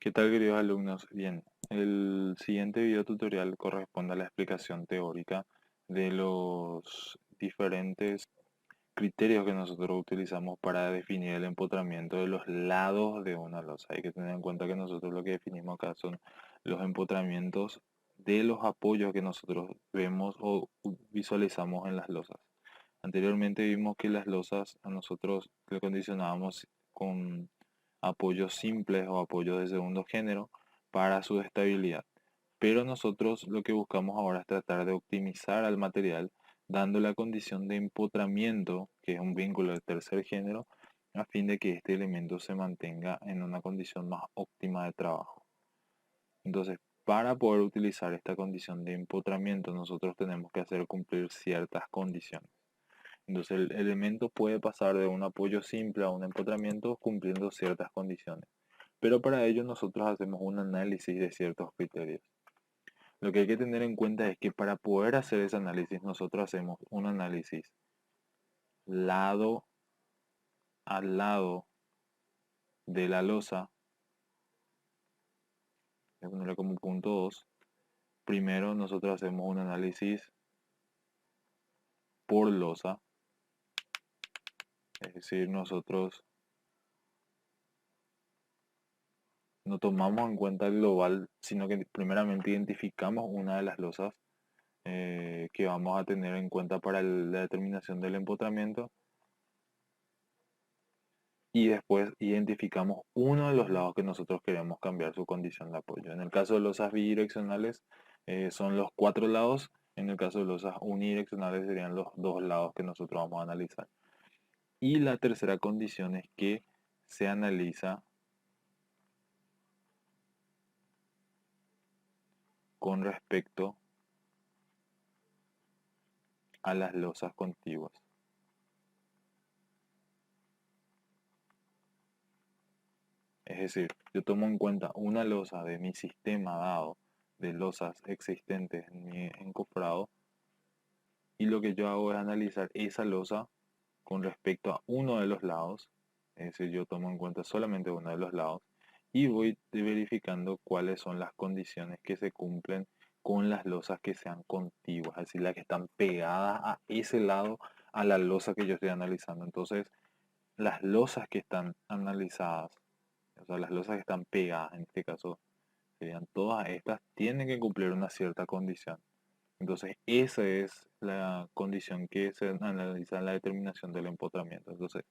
¿Qué tal, queridos alumnos? Bien, el siguiente video tutorial corresponde a la explicación teórica de los diferentes criterios que nosotros utilizamos para definir el empotramiento de los lados de una losa. Hay que tener en cuenta que nosotros lo que definimos acá son los empotramientos de los apoyos que nosotros vemos o visualizamos en las losas. Anteriormente vimos que las losas a nosotros le condicionábamos con apoyos simples o apoyos de segundo género para su estabilidad. Pero nosotros lo que buscamos ahora es tratar de optimizar al material dando la condición de empotramiento, que es un vínculo de tercer género, a fin de que este elemento se mantenga en una condición más óptima de trabajo. Entonces, para poder utilizar esta condición de empotramiento, nosotros tenemos que hacer cumplir ciertas condiciones. Entonces, el elemento puede pasar de un apoyo simple a un empotramiento cumpliendo ciertas condiciones. Pero para ello nosotros hacemos un análisis de ciertos criterios. Lo que hay que tener en cuenta es que para poder hacer ese análisis nosotros hacemos un análisis lado a lado de la losa, voy a ponerlo como punto 2. Primero nosotros hacemos un análisis por losa, es decir, nosotros no tomamos en cuenta el global, sino que primeramente identificamos una de las losas que vamos a tener en cuenta para la determinación del empotramiento y después identificamos uno de los lados que nosotros queremos cambiar su condición de apoyo. En el caso de losas bidireccionales son los cuatro lados, en el caso de losas unidireccionales serían los dos lados que nosotros vamos a analizar. Y la tercera condición es que se analiza con respecto a las losas contiguas. Es decir, yo tomo en cuenta una losa de mi sistema dado de losas existentes en mi encofrado y lo que yo hago es analizar esa losa con respecto a uno de los lados, es decir, yo tomo en cuenta solamente uno de los lados y voy verificando cuáles son las condiciones que se cumplen con las losas que sean contiguas, es decir, las que están pegadas a ese lado, a la losa que yo estoy analizando. Entonces, las losas que están analizadas, o sea, las losas que están pegadas, en este caso, serían todas estas, tienen que cumplir una cierta condición. Entonces, esa es la condición que se analiza en la determinación del empotramiento. Entonces,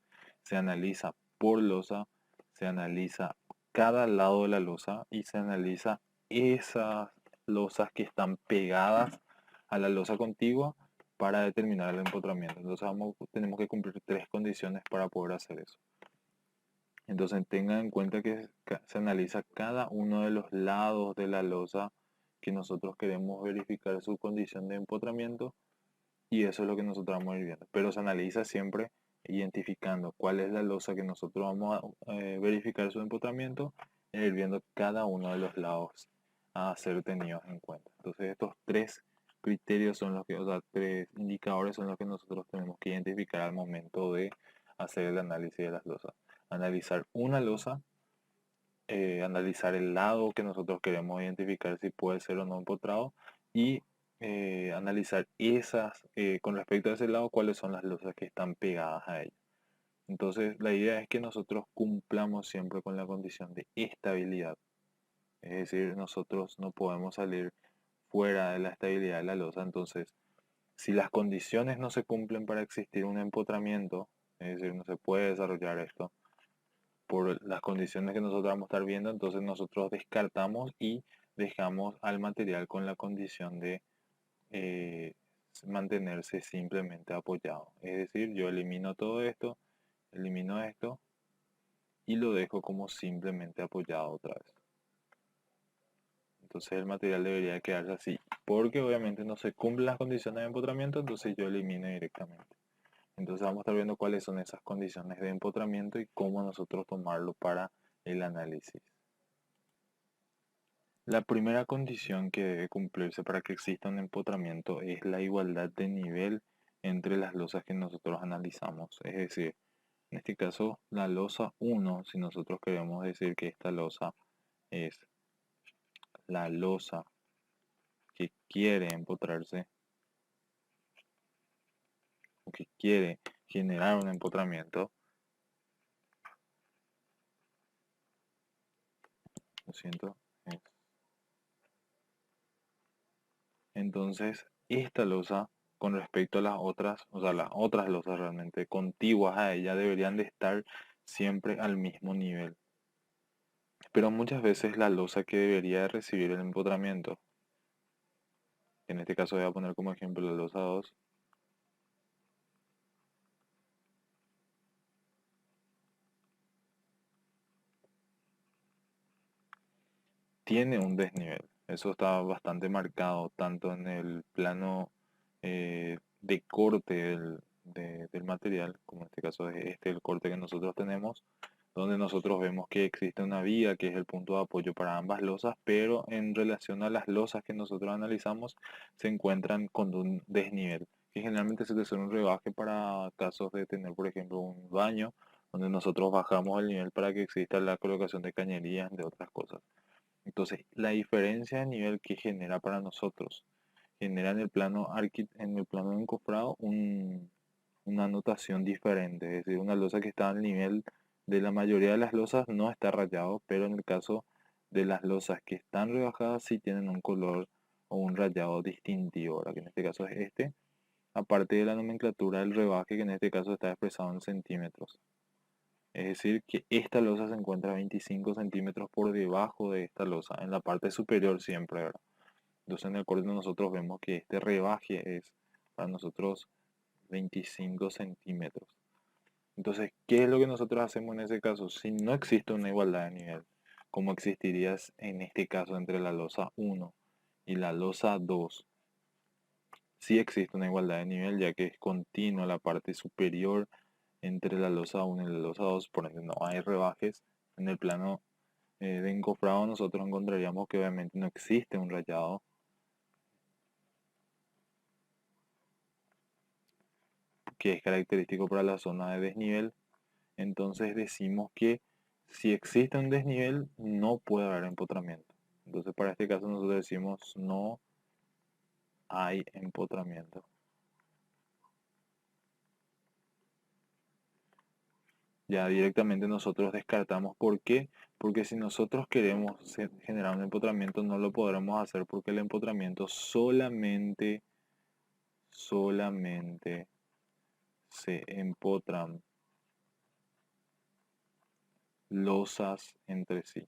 se analiza por losa, se analiza cada lado de la losa y se analiza esas losas que están pegadas a la losa contigua para determinar el empotramiento. Entonces, tenemos que cumplir tres condiciones para poder hacer eso. Entonces tengan en cuenta que se analiza cada uno de los lados de la losa que nosotros queremos verificar su condición de empotramiento y eso es lo que nosotros vamos a ir viendo. Pero se analiza siempre identificando cuál es la losa que nosotros vamos a verificar su empotramiento e ir viendo cada uno de los lados a ser tenidos en cuenta. Entonces estos tres criterios son los que, o sea, tres indicadores son los que nosotros tenemos que identificar al momento de hacer el análisis de las losas. Analizar una losa, analizar el lado que nosotros queremos identificar si puede ser o no empotrado y analizar esas, con respecto a ese lado, cuáles son las losas que están pegadas a ella. Entonces, la idea es que nosotros cumplamos siempre con la condición de estabilidad. Es decir, nosotros no podemos salir fuera de la estabilidad de la losa. Entonces, si las condiciones no se cumplen para existir un empotramiento, es decir, no se puede desarrollar esto, por las condiciones que nosotros vamos a estar viendo, entonces nosotros descartamos y dejamos al material con la condición de eh, mantenerse simplemente apoyado. Es decir, yo elimino esto y lo dejo como simplemente apoyado otra vez. Entonces el material debería quedarse así, porque obviamente no se cumplen las condiciones de empotramiento, entonces yo elimino directamente. Entonces vamos a estar viendo cuáles son esas condiciones de empotramiento y cómo nosotros tomarlo para el análisis. La primera condición que debe cumplirse para que exista un empotramiento es la igualdad de nivel entre las losas que nosotros analizamos. Es decir, en este caso, la losa 1, si nosotros queremos decir que esta losa es la losa que quiere empotrarse o que quiere generar un empotramiento, lo siento, entonces esta losa con respecto a las otras, o sea, las otras losas realmente contiguas a ella deberían de estar siempre al mismo nivel. Pero muchas veces la losa que debería de recibir el empotramiento, en este caso voy a poner como ejemplo la losa 2, tiene un desnivel. Eso está bastante marcado tanto en el plano de corte del material, como en este caso es este el corte que nosotros tenemos, donde nosotros vemos que existe una viga que es el punto de apoyo para ambas losas, pero en relación a las losas que nosotros analizamos se encuentran con un desnivel, que generalmente se suele un rebaje para casos de tener, por ejemplo, un baño, donde nosotros bajamos el nivel para que exista la colocación de cañerías, de otras cosas. Entonces, la diferencia de nivel que genera para nosotros, genera en el plano, en el plano de encofrado una notación diferente, es decir, una losa que está al nivel de la mayoría de las losas no está rayado, pero en el caso de las losas que están rebajadas sí tienen un color o un rayado distintivo, ahora que en este caso es este, aparte de la nomenclatura del rebaje que en este caso está expresado en centímetros. Es decir, que esta losa se encuentra 25 centímetros por debajo de esta losa, en la parte superior siempre, ¿verdad? Entonces en el corte nosotros vemos que este rebaje es para nosotros 25 centímetros. Entonces, ¿qué es lo que nosotros hacemos en ese caso? Si no existe una igualdad de nivel, como existiría en este caso entre la losa 1 y la losa 2, sí existe una igualdad de nivel, ya que es continua la parte superior entre la losa 1 y la losa 2, por ende no hay rebajes. En el plano de encofrado nosotros encontraríamos que obviamente no existe un rayado, que es característico para la zona de desnivel. Entonces decimos que si existe un desnivel no puede haber empotramiento. Entonces para este caso nosotros decimos no hay empotramiento. Ya directamente nosotros descartamos. ¿Por qué? Porque si nosotros queremos generar un empotramiento no lo podremos hacer porque el empotramiento solamente se empotran losas entre sí.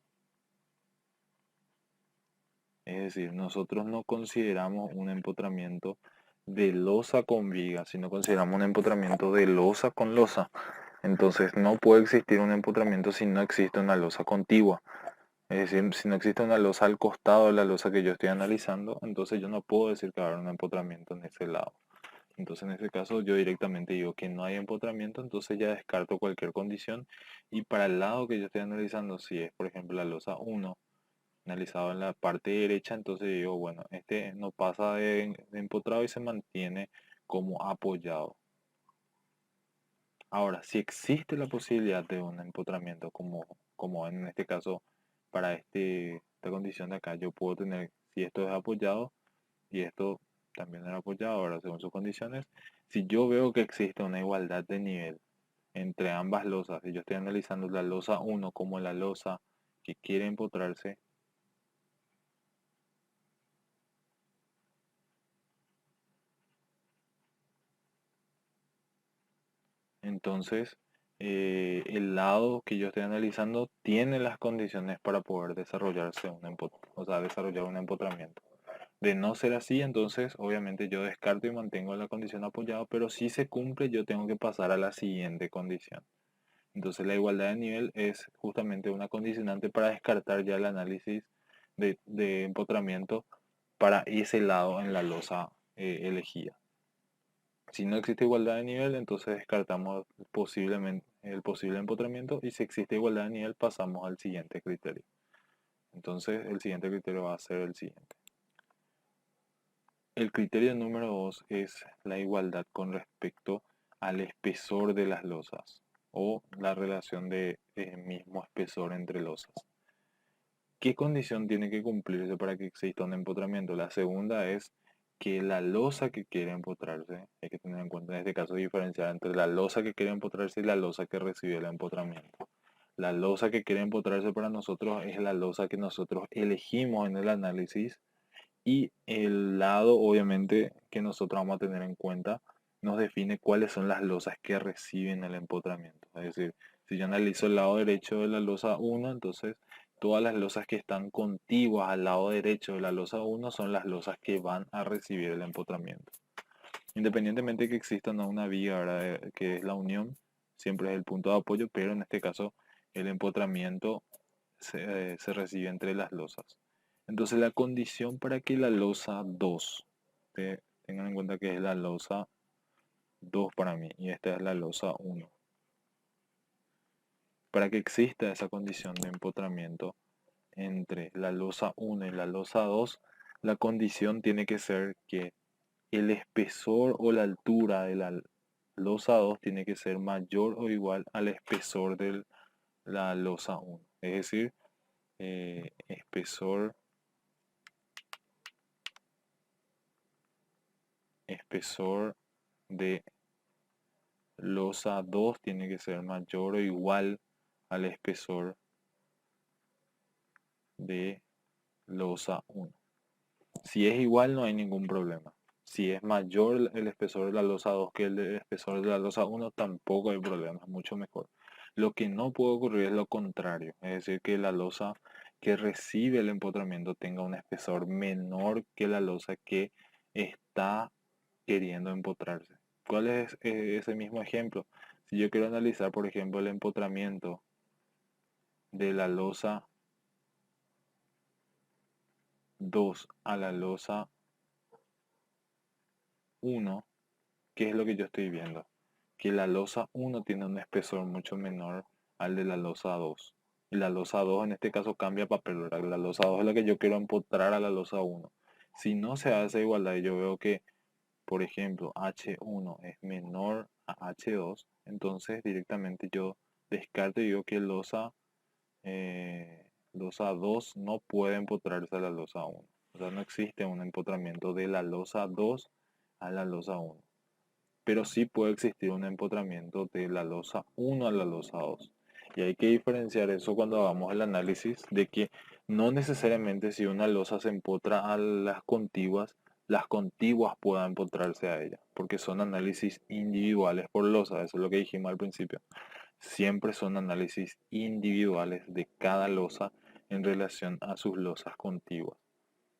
Es decir, nosotros no consideramos un empotramiento de losa con viga, sino consideramos un empotramiento de losa con losa. Entonces no puede existir un empotramiento si no existe una losa contigua. Es decir, si no existe una losa al costado de la losa que yo estoy analizando, entonces yo no puedo decir que va a haber un empotramiento en ese lado. Entonces en ese caso yo directamente digo que no hay empotramiento, entonces ya descarto cualquier condición. Y para el lado que yo estoy analizando, si es por ejemplo la losa 1 analizado en la parte derecha, entonces digo, bueno, este no pasa de empotrado y se mantiene como apoyado. Ahora, si existe la posibilidad de un empotramiento, como en este caso, para esta condición de acá, yo puedo tener, si esto es apoyado y esto también es apoyado, ahora según sus condiciones, si yo veo que existe una igualdad de nivel entre ambas losas, y yo estoy analizando la losa 1 como la losa que quiere empotrarse, entonces, el lado que yo estoy analizando tiene las condiciones para poder desarrollarse o sea, desarrollar un empotramiento. De no ser así, entonces obviamente yo descarto y mantengo la condición apoyada, pero si se cumple, yo tengo que pasar a la siguiente condición. Entonces, la igualdad de nivel es justamente una condicionante para descartar ya el análisis de empotramiento para ese lado en la losa elegida. Si no existe igualdad de nivel, entonces descartamos posiblemente el posible empotramiento y si existe igualdad de nivel pasamos al siguiente criterio. Entonces el siguiente criterio va a ser el siguiente. El criterio número 2 es la igualdad con respecto al espesor de las losas o la relación de mismo espesor entre losas. ¿Qué condición tiene que cumplirse para que exista un empotramiento? La segunda es que la losa que quiere empotrarse, hay que tener en cuenta en este caso diferenciar entre la losa que quiere empotrarse y la losa que recibe el empotramiento. La losa que quiere empotrarse para nosotros es la losa que nosotros elegimos en el análisis y el lado, obviamente, que nosotros vamos a tener en cuenta nos define cuáles son las losas que reciben el empotramiento. Es decir, si yo analizo el lado derecho de la losa 1, entonces todas las losas que están contiguas al lado derecho de la losa 1 son las losas que van a recibir el empotramiento. Independientemente de que exista una viga, ¿verdad? Que es la unión, siempre es el punto de apoyo, pero en este caso el empotramiento se recibe entre las losas. Entonces la condición para que la losa 2, tengan en cuenta que es la losa 2 para mí y esta es la losa 1. Para que exista esa condición de empotramiento entre la losa 1 y la losa 2, la condición tiene que ser que el espesor o la altura de la losa 2 tiene que ser mayor o igual al espesor de la losa 1. Es decir, espesor de losa 2 tiene que ser mayor o igual al espesor de losa 1. Si es igual no hay ningún problema. Si es mayor el espesor de la losa 2 que el espesor de la losa 1, tampoco hay problema, es mucho mejor. Lo que no puede ocurrir es lo contrario, es decir, que la losa que recibe el empotramiento tenga un espesor menor que la losa que está queriendo empotrarse. ¿Cuál es ese mismo ejemplo? Si yo quiero analizar, por ejemplo, el empotramiento de la losa 2 a la losa 1, ¿qué es lo que yo estoy viendo? Que la losa 1 tiene un espesor mucho menor al de la losa 2. Y la losa 2 en este caso cambia papel, ¿verdad? La losa 2 es la que yo quiero empotrar a la losa 1. Si no se hace igualdad y yo veo que, por ejemplo, H1 es menor a H2, entonces directamente yo descarto y digo que losa 2 no puede empotrarse a la losa 1. O sea, no existe un empotramiento de la losa 2 a la losa 1. Pero sí puede existir un empotramiento de la losa 1 a la losa 2. Y hay que diferenciar eso cuando hagamos el análisis de que no necesariamente si una losa se empotra a las contiguas puedan empotrarse a ella, porque son análisis individuales por losa, eso es lo que dijimos al principio. Siempre son análisis individuales de cada losa en relación a sus losas contiguas.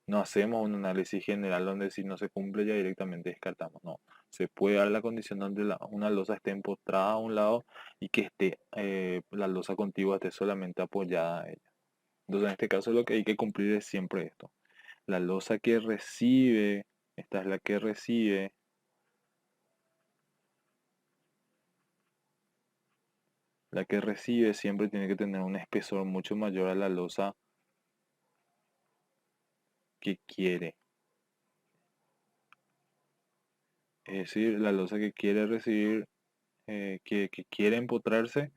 No hacemos un análisis general donde si no se cumple ya directamente descartamos. No, se puede dar la condición donde una losa esté empotrada a un lado y que esté la losa contigua esté solamente apoyada a ella. Entonces en este caso lo que hay que cumplir es siempre esto. La losa que recibe, esta es la que recibe siempre tiene que tener un espesor mucho mayor a la losa que quiere. Es decir, la losa que quiere recibir, que quiere empotrarse,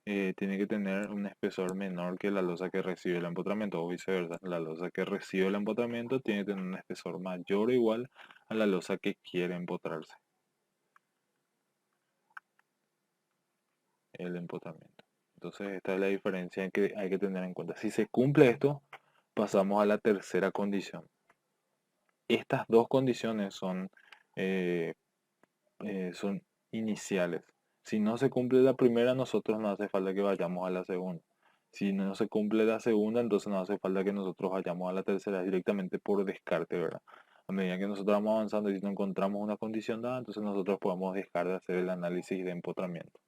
tiene que tener un espesor menor que la losa que recibe el empotramiento, o viceversa. La losa que recibe el empotramiento tiene que tener un espesor mayor o igual a la losa que quiere empotrarse, el empotramiento. Entonces, esta es la diferencia que hay que tener en cuenta. Si se cumple esto, pasamos a la tercera condición. Estas dos condiciones eh, son iniciales. Si no se cumple la primera, nosotros no hace falta que vayamos a la segunda. Si no se cumple la segunda, entonces no hace falta que nosotros vayamos a la tercera directamente por descarte, ¿verdad? A medida que nosotros vamos avanzando y si no encontramos una condición dada, entonces nosotros podemos dejar de hacer el análisis de empotramiento.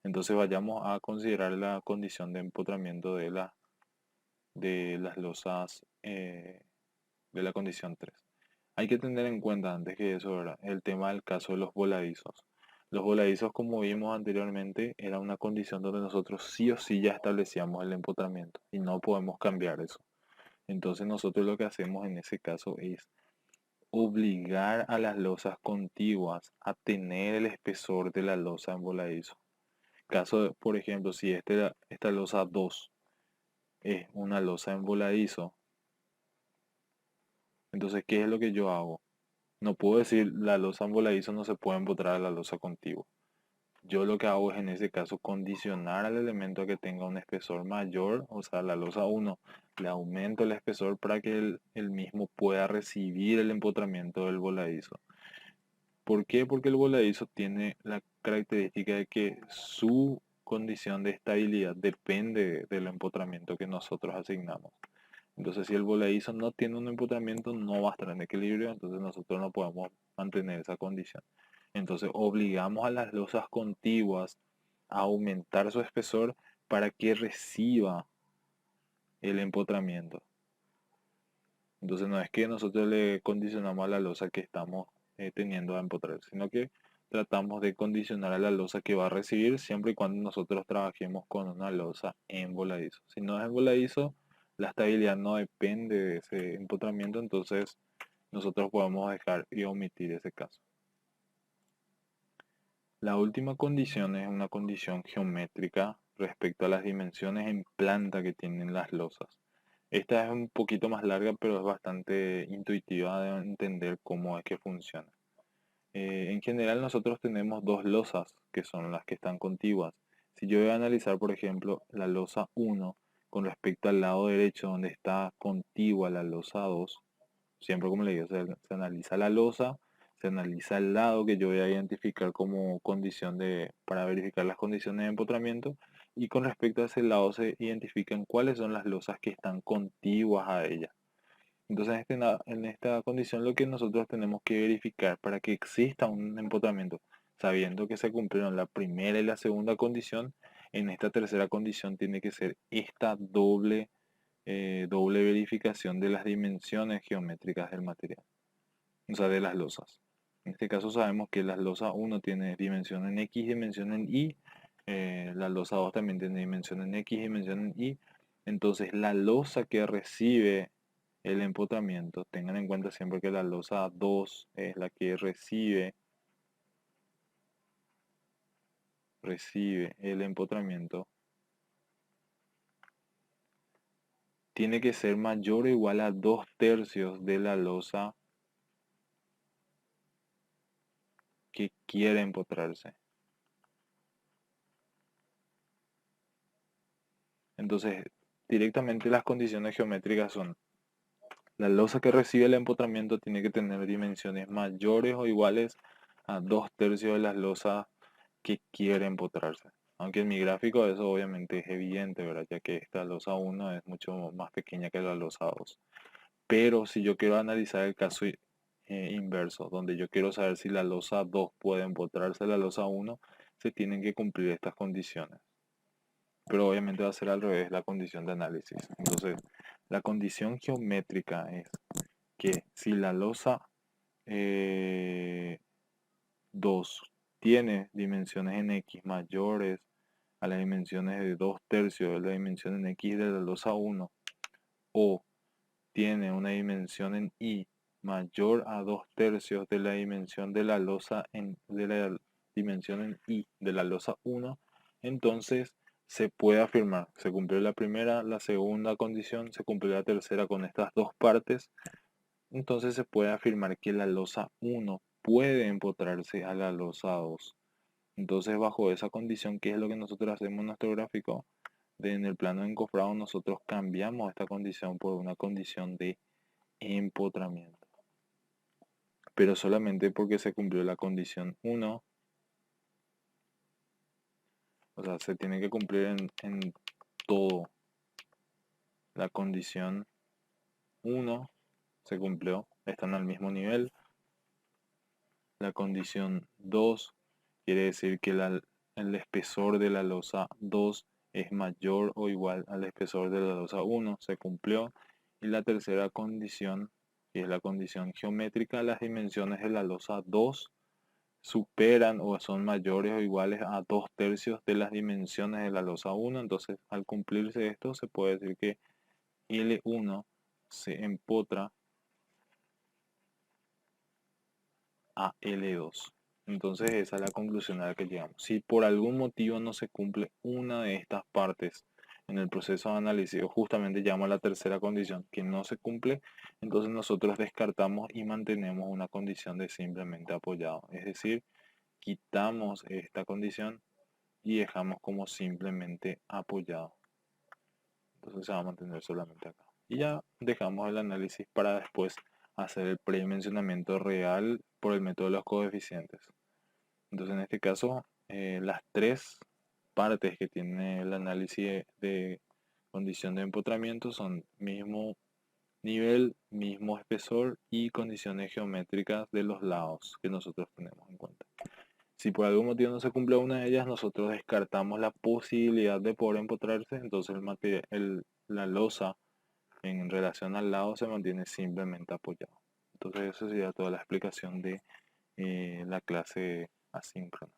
Entonces vayamos a considerar la condición de empotramiento de las losas de la condición 3. Hay que tener en cuenta antes que eso, ¿verdad? El tema del caso de los voladizos. Los voladizos, como vimos anteriormente, era una condición donde nosotros sí o sí ya establecíamos el empotramiento y no podemos cambiar eso. Entonces nosotros lo que hacemos en ese caso es obligar a las losas contiguas a tener el espesor de la losa en voladizo. Caso, por ejemplo, si esta losa 2 es una losa en voladizo, entonces, ¿qué es lo que yo hago? No puedo decir la losa en voladizo no se puede empotrar a la losa contigua. Yo lo que hago es en ese caso condicionar al elemento a que tenga un espesor mayor, o sea, la losa 1 le aumento el espesor para que el mismo pueda recibir el empotramiento del voladizo. ¿Por qué? Porque el voladizo tiene la característica de que su condición de estabilidad depende del empotramiento que nosotros asignamos. Entonces, si el voladizo no tiene un empotramiento, no va a estar en equilibrio, entonces nosotros no podemos mantener esa condición. Entonces, obligamos a las losas contiguas a aumentar su espesor para que reciba el empotramiento. Entonces, no es que nosotros le condicionamos a la losa que estamos teniendo a empotrar, sino que tratamos de condicionar a la losa que va a recibir siempre y cuando nosotros trabajemos con una losa en voladizo. Si no es en voladizo, la estabilidad no depende de ese empotramiento, entonces nosotros podemos dejar y omitir ese caso. La última condición es una condición geométrica respecto a las dimensiones en planta que tienen las losas. Esta es un poquito más larga, pero es bastante intuitiva de entender cómo es que funciona. En general nosotros tenemos dos losas, que son las que están contiguas. Si yo voy a analizar, por ejemplo, la losa 1 con respecto al lado derecho donde está contigua la losa 2, siempre como le digo, se analiza la losa, se analiza el lado que yo voy a identificar como condición para verificar las condiciones de empotramiento, y con respecto a ese lado se identifican cuáles son las losas que están contiguas a ella. Entonces, en esta condición lo que nosotros tenemos que verificar para que exista un empotramiento, sabiendo que se cumplieron la primera y la segunda condición, en esta tercera condición tiene que ser esta doble verificación de las dimensiones geométricas del material, o sea, de las losas. En este caso sabemos que la losa 1 tiene dimensión en X, dimensión en Y, la losa 2 también tiene dimensión en X, dimensión en Y. Entonces, la losa que recibe el empotramiento, tengan en cuenta siempre que la losa 2 es la que recibe el empotramiento, tiene que ser mayor o igual a 2/3 de la losa que quiere empotrarse. Entonces, directamente las condiciones geométricas son: la losa que recibe el empotramiento tiene que tener dimensiones mayores o iguales a 2/3 de las losas que quiere empotrarse. Aunque en mi gráfico eso obviamente es evidente, ¿verdad? Ya que esta losa 1 es mucho más pequeña que la losa 2. Pero si yo quiero analizar el caso inverso, donde yo quiero saber si la losa 2 puede empotrarse a la losa 1, se tienen que cumplir estas condiciones. Pero obviamente va a ser al revés la condición de análisis. Entonces, la condición geométrica es que si la losa 2 tiene dimensiones en X mayores a las dimensiones de 2/3 de la dimensión en X de la losa 1, o tiene una dimensión en Y mayor a 2/3 de la dimensión de la losa de la dimensión en Y de la losa 1, entonces se puede afirmar, se cumplió la primera, la segunda condición, se cumplió la tercera con estas dos partes, entonces se puede afirmar que la losa 1 puede empotrarse a la losa 2. Entonces, bajo esa condición, ¿qué es lo que nosotros hacemos en nuestro gráfico? En el plano de encofrado nosotros cambiamos esta condición por una condición de empotramiento, pero solamente porque se cumplió la condición 1, o sea, se tiene que cumplir en todo. La condición 1 se cumplió, están al mismo nivel. La condición 2 quiere decir que el espesor de la losa 2 es mayor o igual al espesor de la losa 1, se cumplió. Y la tercera condición, que es la condición geométrica, las dimensiones de la losa 2 superan o son mayores o iguales a 2/3 de las dimensiones de la losa 1. Entonces, al cumplirse esto, se puede decir que L1 se empotra a L2. Entonces, esa es la conclusión a la que llegamos. Si por algún motivo no se cumple una de estas partes en el proceso de análisis, justamente llegamos a la tercera condición que no se cumple, entonces nosotros descartamos y mantenemos una condición de simplemente apoyado. Es decir, quitamos esta condición y dejamos como simplemente apoyado. Entonces se va a mantener solamente acá. Y ya dejamos el análisis para después hacer el predimensionamiento real por el método de los coeficientes. Entonces en este caso, las tres partes que tiene el análisis de condición de empotramiento son mismo nivel, mismo espesor y condiciones geométricas de los lados que nosotros tenemos en cuenta. Si por algún motivo no se cumple una de ellas, nosotros descartamos la posibilidad de poder empotrarse, entonces la losa en relación al lado se mantiene simplemente apoyado. Entonces esa sería toda la explicación de la clase asíncrona.